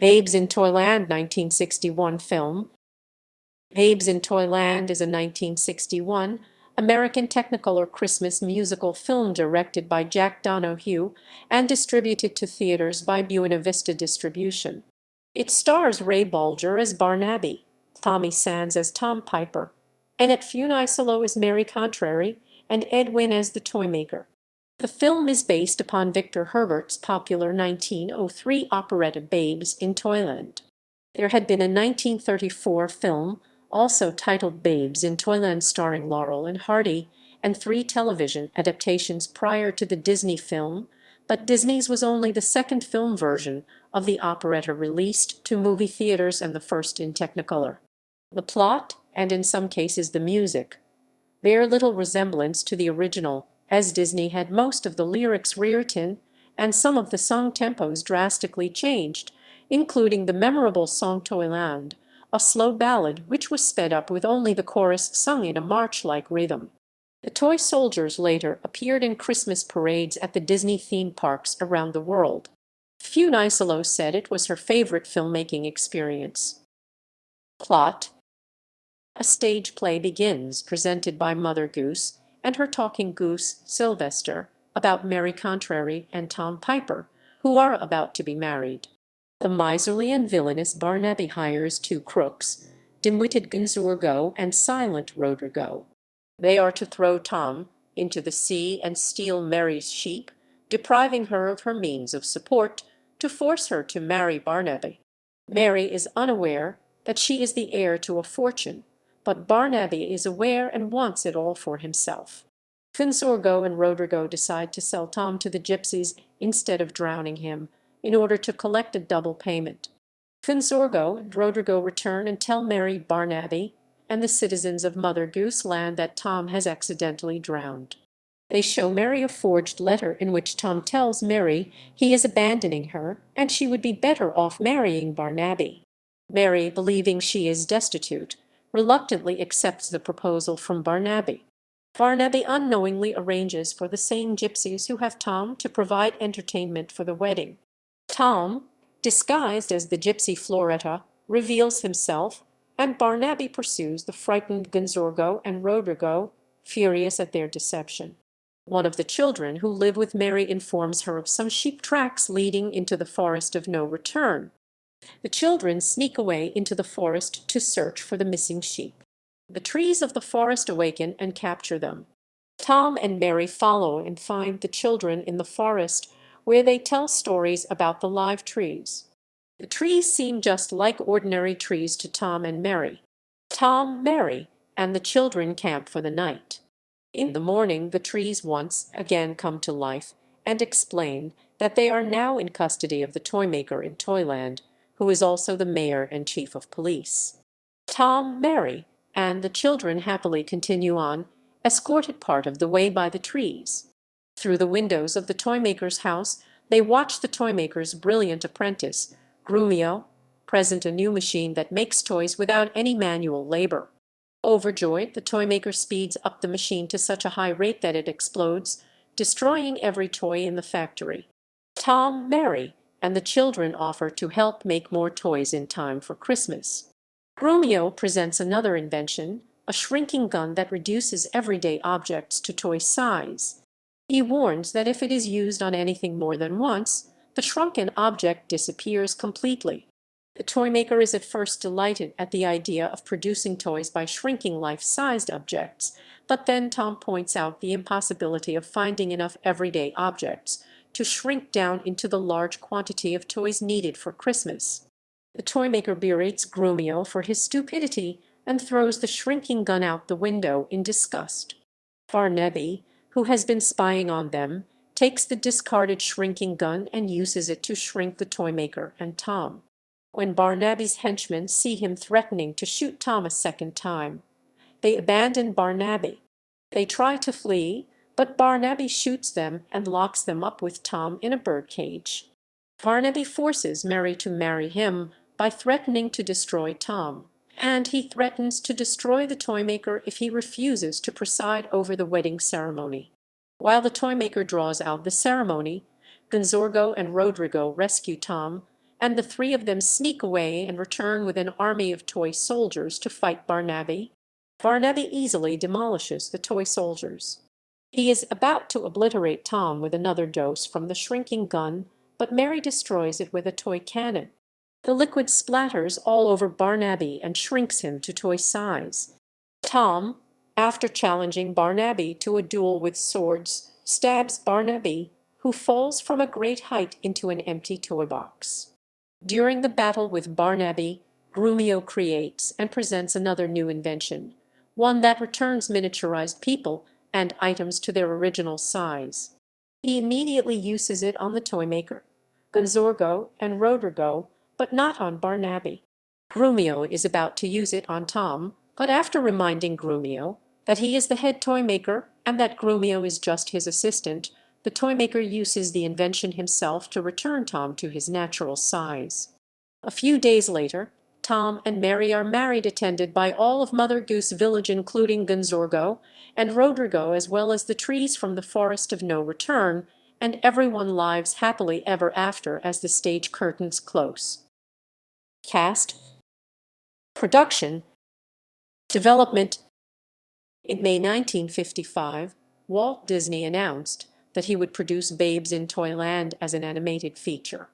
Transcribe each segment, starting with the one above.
Babes in Toyland 1961 film. Babes in Toyland is a 1961 American Technicolor Christmas musical film directed by Jack Donohue and distributed to theaters by Buena Vista Distribution. It stars Ray Bolger as Barnaby, Tommy Sands as Tom Piper, Annette Funicello as Mary Contrary, and Ed Wynn as the Toymaker. The film is based upon Victor Herbert's popular 1903 operetta Babes in Toyland. There had been a 1934 film, also titled Babes in Toyland starring Laurel and Hardy, and 3 television adaptations prior to the Disney film, but Disney's was only the second film version of the operetta released to movie theaters and the first in Technicolor. The plot, and in some cases the music, bear little resemblance to the original, as Disney had most of the lyrics rewritten and some of the song tempos drastically changed, including the memorable song Toyland, a slow ballad which was sped up with only the chorus sung in a march-like rhythm. The toy soldiers later appeared in Christmas parades at the Disney theme parks around the world. Funicello said it was her favorite filmmaking experience. Plot: a stage play begins, presented by Mother Goose and her talking goose, Sylvester, about Mary Contrary and Tom Piper, who are about to be married. The miserly and villainous Barnaby hires 2 crooks, dim-witted Gonzorgo and silent Rodrigo. They are to throw Tom into the sea and steal Mary's sheep, depriving her of her means of support, to force her to marry Barnaby. Mary is unaware that she is the heir to a fortune, but Barnaby is aware and wants it all for himself. Gonzorgo and Rodrigo decide to sell Tom to the gypsies instead of drowning him, in order to collect a double payment. Gonzorgo and Rodrigo return and tell Mary Barnaby and the citizens of Mother Goose Land that Tom has accidentally drowned. They show Mary a forged letter in which Tom tells Mary he is abandoning her and she would be better off marrying Barnaby. Mary, believing she is destitute, reluctantly accepts the proposal from Barnaby. Barnaby unknowingly arranges for the same gypsies who have Tom to provide entertainment for the wedding. Tom, disguised as the gypsy Floretta, reveals himself, and Barnaby pursues the frightened Gonzorgo and Rodrigo, furious at their deception. One of the children who live with Mary informs her of some sheep tracks leading into the forest of no return. The children sneak away into the forest to search for the missing sheep. The trees of the forest awaken and capture them. Tom and Mary follow and find the children in the forest, where they tell stories about the live trees. The trees seem just like ordinary trees to Tom and Mary. Tom, Mary, and the children camp for the night. In the morning, the trees once again come to life and explain that they are now in custody of the Toymaker in Toyland, who is also the mayor and chief of police. Tom, Mary, and the children happily continue on, escorted part of the way by the trees. Through the windows of the Toymaker's house, they watch the Toymaker's brilliant apprentice, Grumio, present a new machine that makes toys without any manual labor. Overjoyed, the Toymaker speeds up the machine to such a high rate that it explodes, destroying every toy in the factory. Tom, Mary, and the children offer to help make more toys in time for Christmas. Grumio presents another invention, a shrinking gun that reduces everyday objects to toy size. He warns that if it is used on anything more than once, the shrunken object disappears completely. The Toymaker is at first delighted at the idea of producing toys by shrinking life-sized objects, but then Tom points out the impossibility of finding enough everyday objects to shrink down into the large quantity of toys needed for Christmas. The Toymaker berates Grumio for his stupidity and throws the shrinking gun out the window in disgust. Barnaby, who has been spying on them, takes the discarded shrinking gun and uses it to shrink the Toymaker and Tom. When Barnaby's henchmen see him threatening to shoot Tom a second time, they abandon Barnaby. They try to flee, but Barnaby shoots them and locks them up with Tom in a birdcage. Barnaby forces Mary to marry him by threatening to destroy Tom, and he threatens to destroy the Toymaker if he refuses to preside over the wedding ceremony. While the Toymaker draws out the ceremony, Gonzorgo and Rodrigo rescue Tom, and the three of them sneak away and return with an army of toy soldiers to fight Barnaby. Barnaby easily demolishes the toy soldiers. He is about to obliterate Tom with another dose from the shrinking gun, but Mary destroys it with a toy cannon. The liquid splatters all over Barnaby and shrinks him to toy size. Tom, after challenging Barnaby to a duel with swords, stabs Barnaby, who falls from a great height into an empty toy box. During the battle with Barnaby, Grumio creates and presents another new invention, one that returns miniaturized people and items to their original size. He immediately uses it on the Toymaker, Gonzorgo, and Rodrigo, but not on Barnaby. Grumio is about to use it on Tom, but after reminding Grumio that he is the head toymaker and that Grumio is just his assistant, the toymaker uses the invention himself to return Tom to his natural size. A few days later, Tom and Mary are married, attended by all of Mother Goose Village, including Gonzorgo and Rodrigo, as well as the trees from the Forest of No Return, and everyone lives happily ever after as the stage curtains close. Cast, production, development. In May 1955, Walt Disney announced that he would produce Babes in Toyland as an animated feature.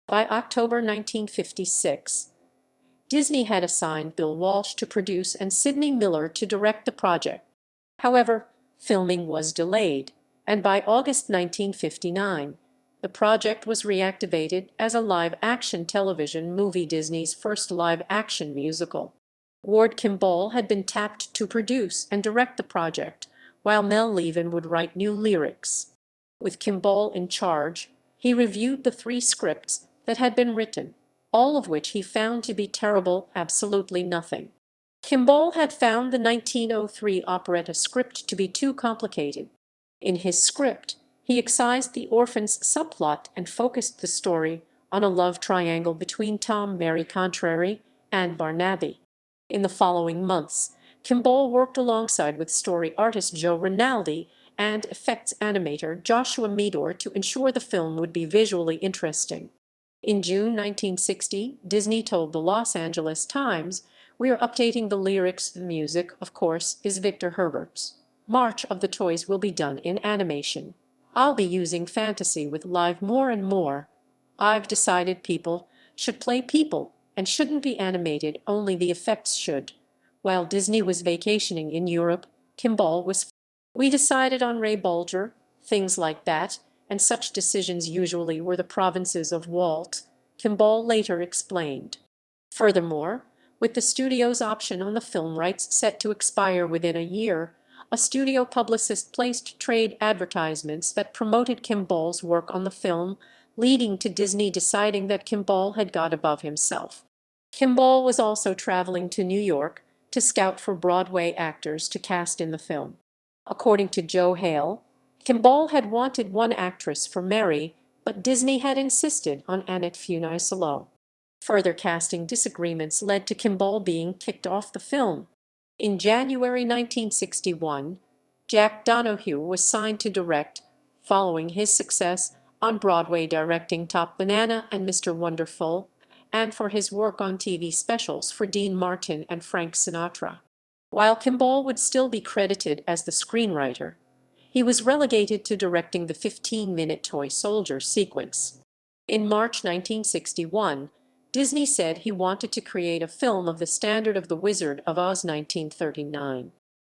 By October 1956, Disney had assigned Bill Walsh to produce and Sidney Miller to direct the project. However, filming was delayed, and by August 1959, the project was reactivated as a live-action television movie, Disney's first live-action musical. Ward Kimball had been tapped to produce and direct the project, while Mel Levin would write new lyrics. With Kimball in charge, he reviewed the three scripts that had been written, all of which he found to be terrible, absolutely nothing. Kimball had found the 1903 operetta script to be too complicated. In his script, he excised the orphans subplot and focused the story on a love triangle between Tom, Mary Contrary, and Barnaby. In the following months, Kimball worked alongside with story artist Joe Rinaldi and effects animator Joshua Meador to ensure the film would be visually interesting. In June 1960, Disney told the Los Angeles Times, "We are updating the lyrics. The music, of course, is Victor Herbert's. March of the Toys will be done in animation. I'll be using fantasy with live more and more. I've decided people should play people and shouldn't be animated, only the effects should." While Disney was vacationing in Europe, Kimball was. "We decided on Ray Bolger, things like that, and such decisions usually were the provinces of Walt," Kimball later explained. Furthermore, with the studio's option on the film rights set to expire within a year, a studio publicist placed trade advertisements that promoted Kimball's work on the film, leading to Disney deciding that Kimball had got above himself. Kimball was also traveling to New York to scout for Broadway actors to cast in the film. According to Joe Hale, Kimball had wanted one actress for Mary, but Disney had insisted on Annette Funicello. Further casting disagreements led to Kimball being kicked off the film. In January 1961, Jack Donohue was signed to direct, following his success on Broadway directing Top Banana and Mr. Wonderful, and for his work on TV specials for Dean Martin and Frank Sinatra. While Kimball would still be credited as the screenwriter, he was relegated to directing the 15-minute toy soldier sequence. In March 1961, Disney said he wanted to create a film of the standard of The Wizard of Oz 1939.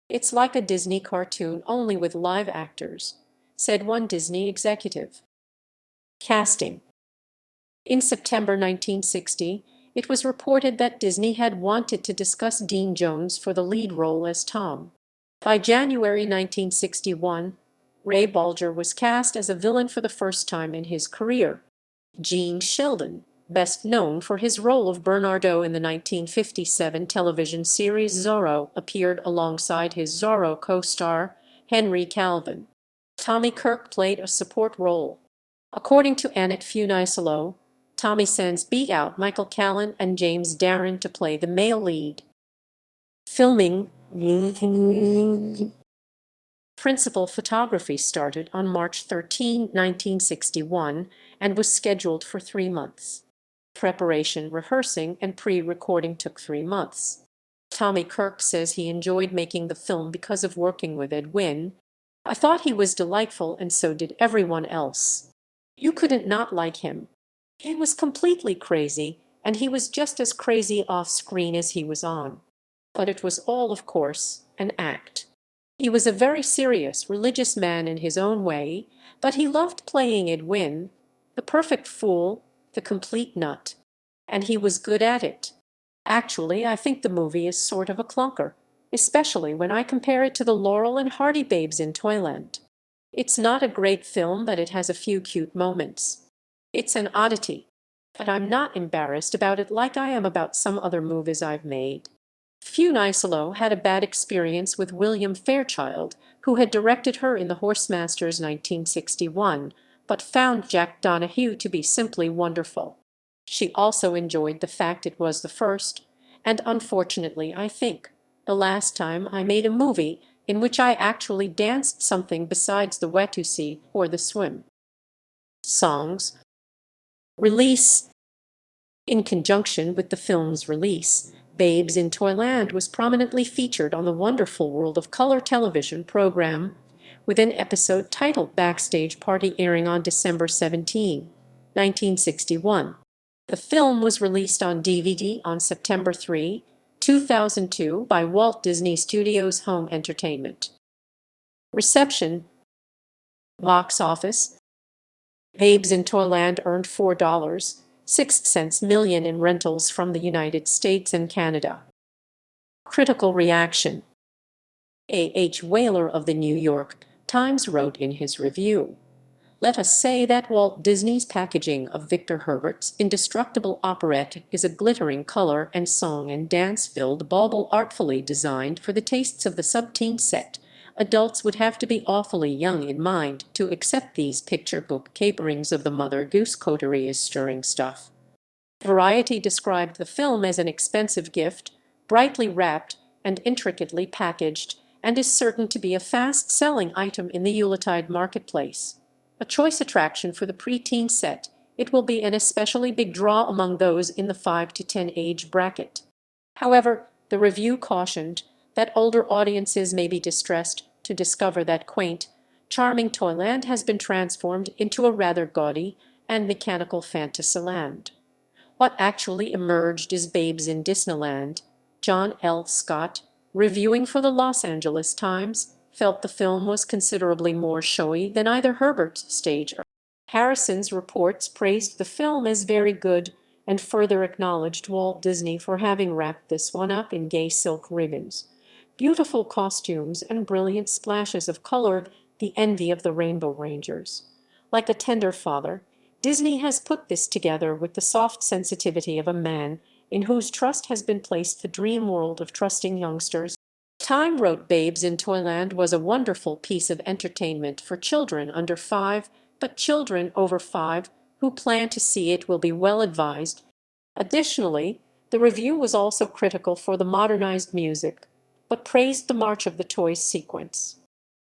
"It's like a Disney cartoon, only with live actors," said one Disney executive. Casting. In September 1960, it was reported that Disney had wanted to discuss Dean Jones for the lead role as Tom. By January 1961, Ray Bolger was cast as a villain for the first time in his career. Gene Sheldon, best known for his role of Bernardo in the 1957 television series Zorro, appeared alongside his Zorro co-star, Henry Calvin. Tommy Kirk played a support role. According to Annette Funicello, Tommy Sands beat out Michael Callan and James Darren to play the male lead. Filming. Principal photography started on March 13, 1961, and was scheduled for 3 months. Preparation, rehearsing, and pre-recording took 3 months. Tommy Kirk says he enjoyed making the film because of working with Ed Wynn. I thought he was delightful, and so did everyone else. You couldn't not like him. He was completely crazy, and he was just as crazy off screen as he was on. But it was all, of course, an act. He was a very serious, religious man in his own way, but he loved playing Ed Wynn, the perfect fool, the complete nut. And he was good at it. Actually, I think the movie is sort of a clunker, especially when I compare it to the Laurel and Hardy babes in Toyland. It's not a great film, but it has a few cute moments. It's an oddity, but I'm not embarrassed about it like I am about some other movies I've made. Funicello had a bad experience with William Fairchild, who had directed her in The Horsemasters 1961, but found Jack Donohue to be simply wonderful. She also enjoyed the fact it was the first, and unfortunately, I think, the last time I made a movie in which I actually danced something besides the Watusi or the swim. Songs. Release. In conjunction with the film's release, Babes in Toyland was prominently featured on the Wonderful World of Color television program, with an episode titled Backstage Party airing on December 17, 1961. The film was released on DVD on September 3, 2002 by Walt Disney Studios Home Entertainment. Reception. Box office. Babes in Toyland earned $4.06 million in rentals from the United States and Canada. Critical reaction. A.H. Whaler of the New York Times wrote in his review, "Let us say that Walt Disney's packaging of Victor Herbert's indestructible operetta is a glittering color and song and dance-filled bauble artfully designed for the tastes of the sub-teen set. Adults would have to be awfully young in mind to accept these picture book caperings of the Mother Goose coterie as stirring stuff." Variety described the film as an expensive gift, brightly wrapped and intricately packaged, and is certain to be a fast-selling item in the Yuletide marketplace. A choice attraction for the preteen set, it will be an especially big draw among those in the 5 to 10 age bracket. However, the review cautioned that older audiences may be distressed to discover that quaint, charming Toyland has been transformed into a rather gaudy and mechanical fantasyland. What actually emerged is Babes in Disneyland. John L. Scott, reviewing for the Los Angeles Times, felt the film was considerably more showy than either Herbert's stage or Harrison's reports praised the film as very good and further acknowledged Walt Disney for having wrapped this one up in gay silk ribbons, beautiful costumes, and brilliant splashes of color, the envy of the Rainbow Rangers. Like a tender father, Disney has put this together with the soft sensitivity of a man in whose trust has been placed the dream world of trusting youngsters. Time wrote Babes in Toyland was a wonderful piece of entertainment for children under 5, but children over 5 who plan to see it will be well advised. Additionally, the review was also critical for the modernized music, but praised the March of the Toys sequence.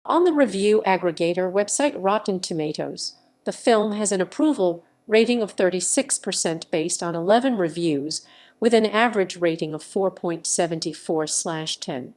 On the review aggregator website Rotten Tomatoes, the film has an approval rating of 36% based on 11 reviews, with an average rating of 4.74/10.